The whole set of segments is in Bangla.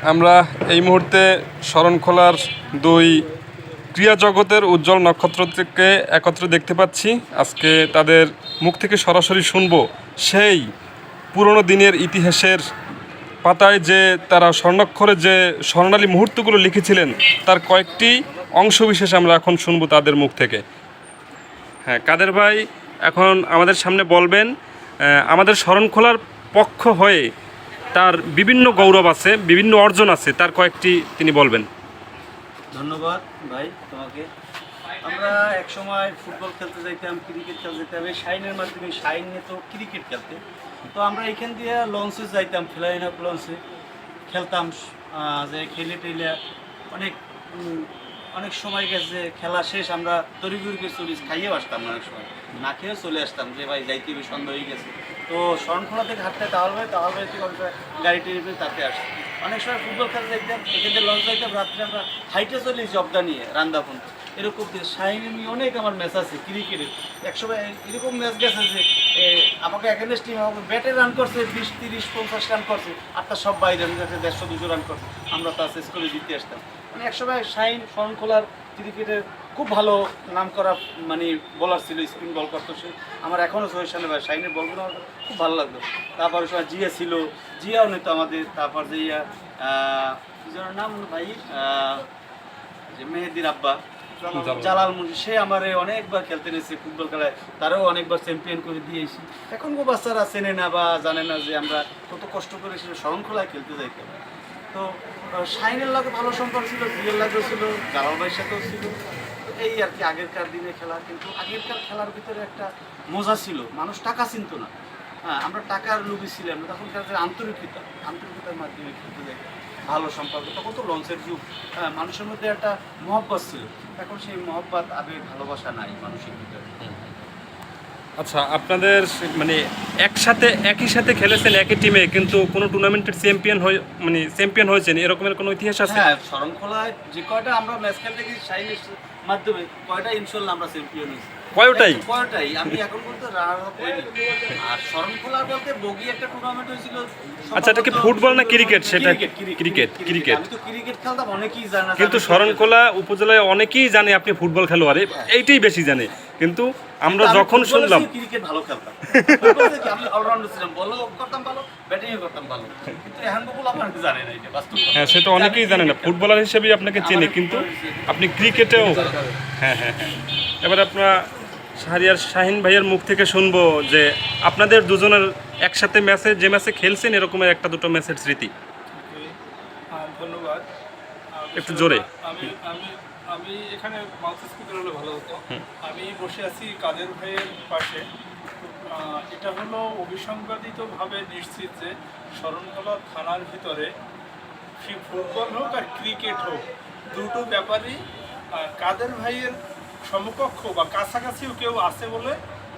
আমরা এই মুহূর্তে শরণখোলার দুই ক্রীড়া জগতের উজ্জ্বল নক্ষত্রকে একত্রে দেখতে পাচ্ছি। আজকে তাদের মুখ থেকে সরাসরি শুনবো সেই পুরনো দিনের ইতিহাসের পাতায় যে তারা স্বর্ণাক্ষরে যে স্বর্ণালী মুহূর্তগুলো লিখেছিলেন তার কয়েকটি অংশবিশেষ আমরা এখন শুনবো তাদের মুখ থেকে। হ্যাঁ, কাদের ভাই এখন আমাদের সামনে বলবেন আমাদের শরণখোলার পক্ষ হয়ে তার বিভিন্ন গৌরব আছে, বিভিন্ন অর্জন আছে, তার কয়েকটি তিনি বলবেন। ধন্যবাদ ভাই তোমাকে। আমরা এক সময় ফুটবল খেলতে যাইতাম, ক্রিকেট খেলতে যাইতাম। এই শাইনের মাধ্যমে শাইন নিত ক্রিকেট খেলতে। তো আমরা এখান দিয়ে লঞ্চে যাইতাম, ফ্লাইনাপ লঞ্চে খেলতাম। যে খেলে টেলে অনেক অনেক সময় গেছে, খেলা শেষ আমরা তড়িঘড়ি চলে খাইয়েও আসতাম, অনেক সময় না খেয়েও চলে আসতাম যে ভাই যাইতে হবে, সন্ধ্যা হয়ে গেছে। তো শরণখোলা থেকে হাঁটতে তাহলে থেকে অনেক সময় গাড়ি টেনে তাতে আসতাম। অনেক সময় ফুটবল খেলতে যাইতাম, এখান থেকে লঞ্চ যাইতাম, রাত্রে আমরা হাইটে চলে জবদা নিয়ে রান্দাফোন। এরকম শাহিন নিয়ে অনেক আমার ম্যাচ আছে ক্রিকেটের। একসময় এরকম ম্যাচ গেছে যে আমাকে এখানে টিম আমাকে ব্যাটে রান করছে 20, 30, 50 রান করছে, আর তার সব বাইরে 150-200 রান করছে, আমরা তা শেষ করে জিতে আসতাম। মানে একসময় শাহিন শরণখোলার ক্রিকেটের খুব ভালো নাম করা মানে বলার ছিল, স্পিন বল করতো সে। আমার এখনও সহিসানে ভাই শাহিনের বলগুলো আমার খুব ভালো লাগতো। তারপরে সময় জিয়া ছিল, জিয়াও নিত আমাদের। তারপর যে দুজনের নাম ভাই যে মেহেদির আব্বা জালাল মুন্সি, সে আমার অনেকবার খেলতে নিয়েছে ফুটবল খেলায়, তারাও অনেকবার চ্যাম্পিয়ন করে দিয়েছি। এখন গো বাচ্চারা চেনে না বা জানে না যে আমরা কত কষ্ট করে সে শরণখোলায় খেলতে যাইতাম। তো শাহিনের লাগে ভালো সম্পর্ক ছিল, জিয়ার লাগেও ছিল, জালাল ভাইয়ের সাথেও ছিল। এই আর কি আগেরকার দিনে খেলা। কিন্তু আগেরকার খেলার ভিতরে একটা মজা ছিল, মানুষ টাকা চিনত না। হ্যাঁ, আমরা টাকার লোভী ছিলাম না, তখনকার যে আন্তরিকতার মাধ্যমে খেলতে যাই, ভালো সম্পর্ক। তখন তো লঞ্চের যুগ, মানুষের মধ্যে একটা মহব্বত ছিল। এখন সেই মহব্বত আবেগ ভালোবাসা নাই মানুষের ভিতরে। আচ্ছা, আপনাদের মানে একই সাথে খেলেছেন একই টিমে, কিন্তু কোনো টুর্নামেন্টের চ্যাম্পিয়ন হয়েছেন এরকমের কোনো ইতিহাস আছে? হ্যাঁ, শরণখোলায় যে কয়টা আমরা ম্যাচ খেলতে গেছি শাহিনের মাধ্যমে, কয়টা ইনশাল্লাহ আমরা চ্যাম্পিয়ন হয়েছি। কয়টাই আমি এখন বলতে রানার আপ হইনি। আর শরণখোলা বলতে বগি একটা টুর্নামেন্ট হয়েছিল। আচ্ছা, এটা কি ফুটবল না ক্রিকেট? সেটা ক্রিকেট। আমি তো ক্রিকেট খেলতাম, অনেকেই জানে। কিন্তু শরণখোলা উপজেলায় অনেকেই জানে আপনি ফুটবল খেলোয়াড়, এইটাই বেশি জানে। কিন্তু আমরা যখন শুনলাম ক্রিকেট ভালো খেলতাম, আমি অলরাউন্ডার ছিলাম, বলও করতাম ভালো, ব্যাটিংও করতাম ভালো। কিন্তু এখন বল আপনারা জানেন না, এটা বাস্তব। হ্যাঁ, সেটা অনেকেই জানে না। ফুটবলার হিসেবেই আপনাকে চেনে, কিন্তু আপনি ক্রিকেটেও। হ্যাঁ। এবার আপনারা শাহরিয়ার শাহিন ভাইয়ের মুখ থেকে শুনবো যে আপনাদের দুজনের একসাথে যে ম্যাচে খেলছেন এরকমের একটা দুটো ম্যাচের স্মৃতি। ধন্যবাদ। একটু জোরে। আমি এখানে মাউথ স্পিকার হলে ভালো হতো। আমি বসে আছি কাদের ভাইয়ের পাশে। এটা হলো অবিসংবাদিতভাবে নিশ্চিত যে শরণখোলা থানার ভিতরে ফুটবল হোক আর ক্রিকেট হোক, দুটো ব্যাপারই কাদের ভাইয়ের সমকক্ষ বা কাছাকাছিও কেউ আছে বলে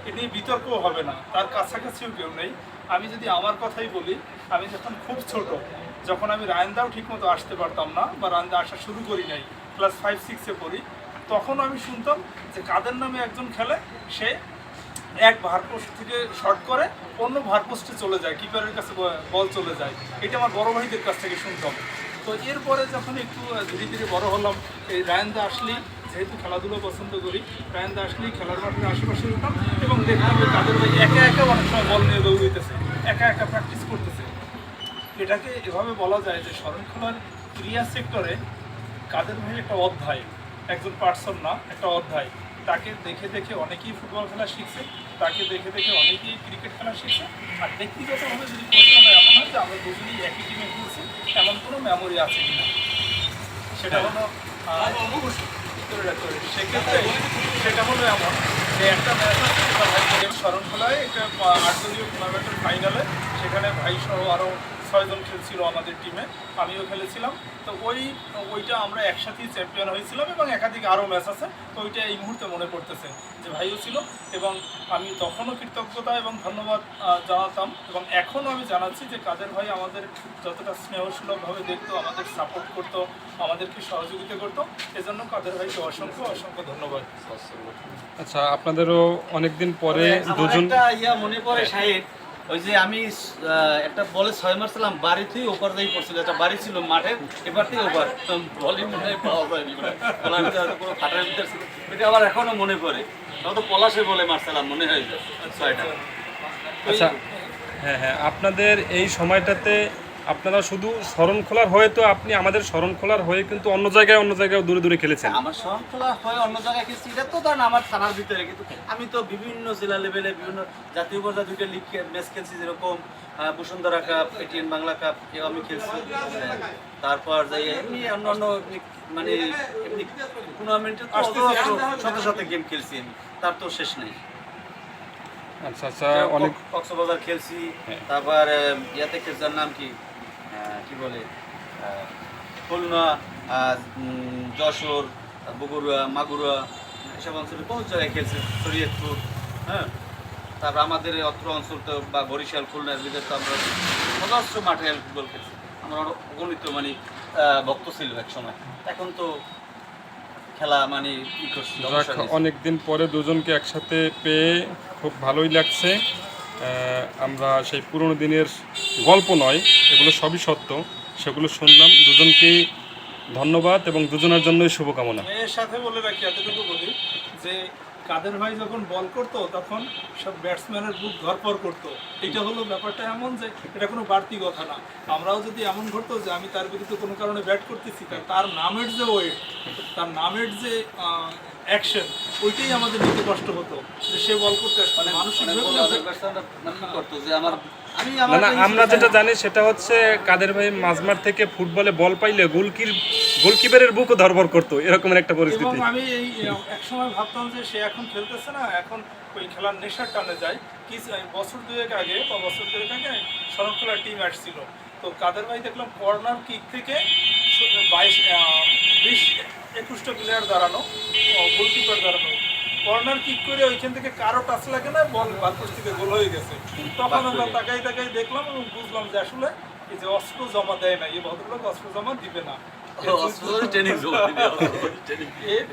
এ নিয়ে বিতর্কও হবে না, তার কাছাকাছিও কেউ নেই। আমি যদি আমার কথাই বলি, আমি যখন খুব ছোট, যখন আমি রায়ন্দাও ঠিকমতো আসতে পারতাম না বা রায়ন্দা আসা শুরু করি নাই, ক্লাস 5-6-এ পড়ি, তখন আমি শুনতাম যে কাদের নামে একজন খেলে, সে এক ভারপোস্ট থেকে শর্ট করে অন্য ভারপোস্টে চলে যায়, কিপারের কাছে বল চলে যায়। এটা আমার বড় ভাইদের কাছ থেকে শুনতাম। তো এরপরে যখন একটু ধীরে ধীরে বড় হলাম, এই রায়ন্দা আসলেই, যেহেতু খেলাধুলো পছন্দ করি, রায়ন্দা আসলেই খেলার মাঠের আশেপাশে উঠতাম এবং দেখতাম যে কাদের ভাই একা অনেক সময় বল নিয়ে দৌড়াইতেছে, একা প্র্যাকটিস করতেছে। এটাকে এভাবে বলা যায় যে শরণখোলার ক্রীড়া সেক্টরে কাদের ভাই একটা অধ্যায়, একজন পার্সন না, একটা অধ্যায়। তাকে দেখে দেখে অনেকেই ফুটবল খেলা শিখছে, তাকে দেখে দেখে অনেকেই ক্রিকেট খেলা শিখছে। আর ব্যক্তিগতভাবে যদি প্রশ্নটা এমন হয় যে আমরা দুজনেই একই টিমে খেলছি, এমন কোনো মেমোরি আছে কিনা, সেটা হলো সেক্ষেত্রে সেটা হলো এমন যে একটা ম্যাচ আছে শরণখোলায়, একটা 8 দলীয় টুর্নামেন্টের ফাইনালে, সেখানে ভাই সহ আরও 6 জন খেলছিল আমাদের টিমে, আমিও খেলেছিলাম। তো ওইটা আমরা একসাথেই চ্যাম্পিয়ন হয়েছিলাম এবং একাধিক আরও ম্যাচ আছে। তো ওইটা এই মুহূর্তে মনে পড়তেছে যে ভাইও ছিল, এবং আমি তখনও কৃতজ্ঞতা এবং ধন্যবাদ জানাতাম, এবং এখনও আমি জানাচ্ছি যে কাদের ভাই আমাদের যতটা স্নেহসুলভভাবে দেখতো, আমাদের সাপোর্ট করতো, আমাদেরকে সহযোগিতা করতো, এজন্য কাদের ভাইকে অসংখ্য ধন্যবাদ। আচ্ছা, আপনাদেরও অনেকদিন পরে দুজন মনে পড়ে শাহিদ, ওই যে আমি একটা বলে 6 মারছিলাম, বাড়িতেই ওপার দিয়ে পড়ছিল, একটা বাড়ি ছিল মাঠের, এবার থেকে ওপার বলই মনে হয় পাওয়া যায়নি, মানে পলার ভিতরে হয়তো কোনো ফাটার ভিতরে ছিল, এটা আবার এখনো মনে পড়ে। তখন তো পলাশে বলে মারছিলাম, মনে হয় যে 6টা। আচ্ছা, হ্যাঁ হ্যাঁ, আপনাদের এই সময়টাতে আপনারা শুধু শরণখোলার হয়ে, তো আপনি আমাদের শরণখোলার হয়ে কিন্তু অন্য জায়গায় দূরে দূরে খেলেছেন। আমার শরণখোলা হয় অন্য জায়গায় খেলছি, এটা তো ধরেন আমার থানার ভিতরে, কিন্তু আমি তো বিভিন্ন জেলা লেভেলে বিভিন্ন জাতীয় পর্যায়ে 2টা লিগ ম্যাচ খেলছি, যেরকম Bashundhara cup, ATN Bangla cup, এও আমি খেলছি। তারপর যাই এমনি অন্যান্য মানে এমনি টুর্নামেন্টে তো সাথে সাথে গেম খেলছি আমি, তার তো শেষ নেই। আচ্ছা আচ্ছা, অনেক কক্সবাজার খেলছি, হ্যাঁ। তারপর ইয়াতে খেলছার নাম কি, কি বলে, খুলনা, যশোর, বগুড়া, মাগুরা, এসব অঞ্চলে বহু জায়গায় খেলছে, শরীয়তপুর, হ্যাঁ। তারপর আমাদের এই অত্র অঞ্চল তো বা বরিশাল, খুলনার ভিতরে তো আমরা অজস্র মাঠে ফুটবল খেলছি। আমার অগণিত মানে ভক্ত ছিল এক সময়, এখন তো খেলা মানে ই করছি, অবসর নিয়েছি। অনেকদিন পরে দুজনকে একসাথে পেয়ে খুব ভালোই লাগছে। আমরা সেই পুরনো দিনের গল্প নয়, এগুলো সবই সত্য, সেগুলো শুনলাম। দুজনকেই ধন্যবাদ এবং দুজনের জন্যই শুভকামনা। এর সাথে বলে রাখি, এতটুকু বলি যে কাদের ভাই যখন বল করতো তখন সব ব্যাটসম্যানের বুক ধরপড় করতো। এটা হলো ব্যাপারটা এমন যে এটা কোনো বাড়তি কথা না। আমরাও যদি এমন ঘটতো যে আমি তার বিরুদ্ধে কোনো কারণে ব্যাট করতেছি, তার নামের যে ওয়েট, তার নামের যে অ্যাকশন, ওইটাই আমাদের নিতে কষ্ট হতো যে সে বল করতে আসছে। করতো যে আমার আমি না না, আমরা যেটা জানি সেটা হচ্ছে কাদের ভাই মাঝমাঠ থেকে ফুটবলে বল পাইলে গোলকিপারের বুকও ধরবর করতো, এরকমের একটা এবং পরিস্থিতি। আমি এই এক সময় ভাবতাম যে সে এখন খেলতেছে না, এখন ওই খেলার নেশার টানে যায়। বছর দুয়েক আগে বা বছর দুয়েক আগে শরণখোলার টিম আসছিল, তো কাদের ভাই দেখলাম কর্নার কিক থেকে 20-21টা প্লেয়ার দাঁড়ানো, গোলকিপার দাঁড়ানো, কর্নার কিক করে ওইখান থেকে কারো টাচ লাগে না, বল বারপোস্ট থেকে গোল হয়ে গেছে। তখন আমরা তাকাই দেখলাম এবং বুঝলাম যে আসলে এই যে অস্ত্র জমা দেয় না, এই ভদ্রলোক অস্ত্র জমা দিবে না। ট্রেনিং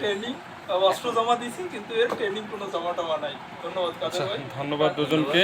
ট্রেনিং অস্ত্র জমা দিছি, কিন্তু এর ট্রেনিং কোনো জমা টমা নাই। ধন্যবাদ কাদের ভাই। ধন্যবাদ দুজনকে।